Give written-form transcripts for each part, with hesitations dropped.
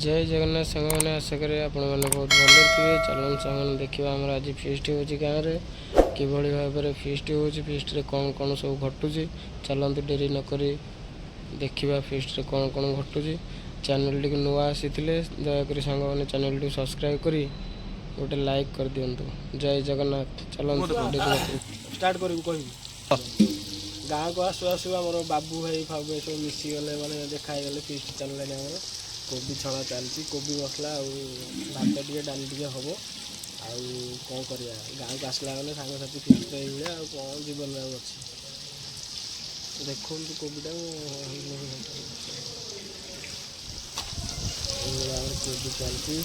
जय जगन्नाथ सांग मैंने आशा करें आपण मैंने बहुत भले थे। चलन सांग देखा आम आज फिस्ट हो गाँव में कि भाव में फिस्ट हो फिस्ट कौन कौन सब घटुची चलते डेरी नक देखा फिस्ट कौन कौन घटुची। चैनल टी नुआ आसी दयाकोरी सांग मैंने चैनल टी सब्सक्राइब करी गोटे लाइक कर दिंतु। जय जगन्नाथ चलते स्टार्ट कर गाँव को आसु आसु आम बाबू भाई फाबू सब मिसीगले मैंने देखाईगले फिस्ट चलने आम कोबी छड़ा चलती कोबी मसला भात टे डाली टे हम कौन कर गाँव को आसला गले सांगसाथी फिस्ट भाया कौन जीवन में अच्छे देखु कोबीटा कोबी चलती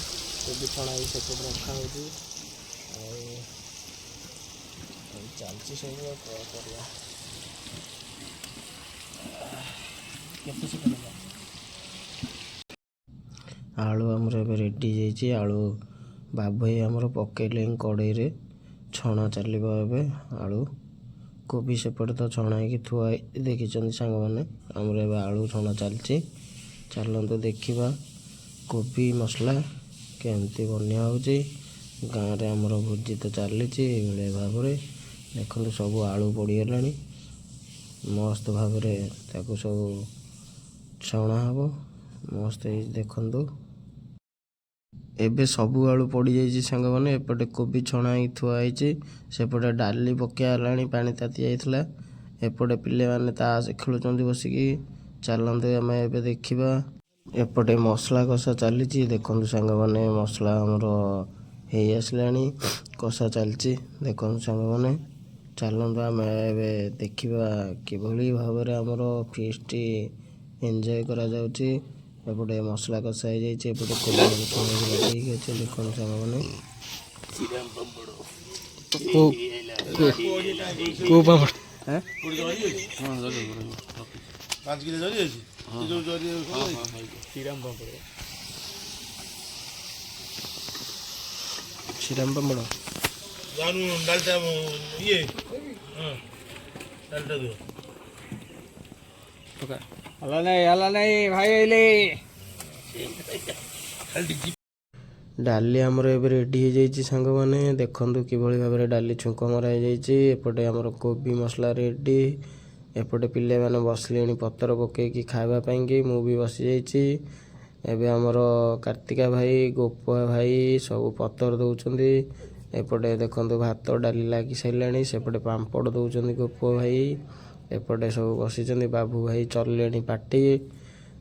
कोबी छड़ा ही सेपट रखा हो चलती सब कर आलू आमर रेडी जाइए। आलू बाबू भाई आमर पकईले कड़े छणा चलो ए आलू कोबी सेपटे तो छणा हो थुआ देखी सांग मैंने आमर ए आलू छणा चलती। चलते देखा कोबी मसला केमती बनिया हो गाँव में आमर भोजी तो चली भाव में देखो सब आलू पड़गला मस्त भाव सब छणा हम मस्त देखु एबे सबू आलू पड़ जाइए सांग मैंने एपटे कोबी छणा ही थुआई सेपटे डाली पकड़ा पानी ताती जाइए एपटे पिले मैंने ताश खेलुंच बसिकी। चलते आम ए देखा एपटे मसला कषा चली देखु सांग मैंने मसला आमर हो आसला कषा चलती देखु सांग मैंने। चलते आम ए देखा कि भाव में आमर फिस्ट एंजॉय करा जाउची। एपटे मसला कषा हो जाए कोबी अच्छे देखो सांग मैंने श्रीराम पापड़ डाली आमर ए रेडी हो जाइए सांग मैंने देखु कि भाव में डाली छुंक मरा एपटे आमर कोबी मसला रेडी एपटे पिले मैंने बसले पतर पकईकि खावाई मु भी बसी जाइए। एबे आमर कार्तिका भाई गोपा भाई सब पतर दौरान एपटे देखो भात डाली लगी सारे सेपटे पापड़ दौरान गोप भाई एपटे सब बसी बाबू भाई चलिए पार्टी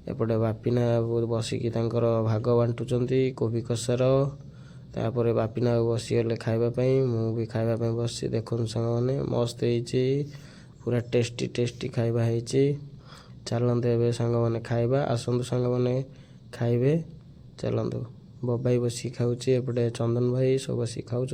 एपटे बापिना बसिकी भाग बांटुंट कोबी कषार तापर बापिना बसीगले खावाई मु भी खावाई बसी देखो सांग मैंने मस्त पूरा टेस्टी टेस्टी खाଇବା ହେଇଛି। चलते ए सांग मैंने खाइबा आसतु सांग मैंने खाइबे। चलतु बबाई बसी खाऊँ एपटे चंदन भाई सब बसी खाऊँ।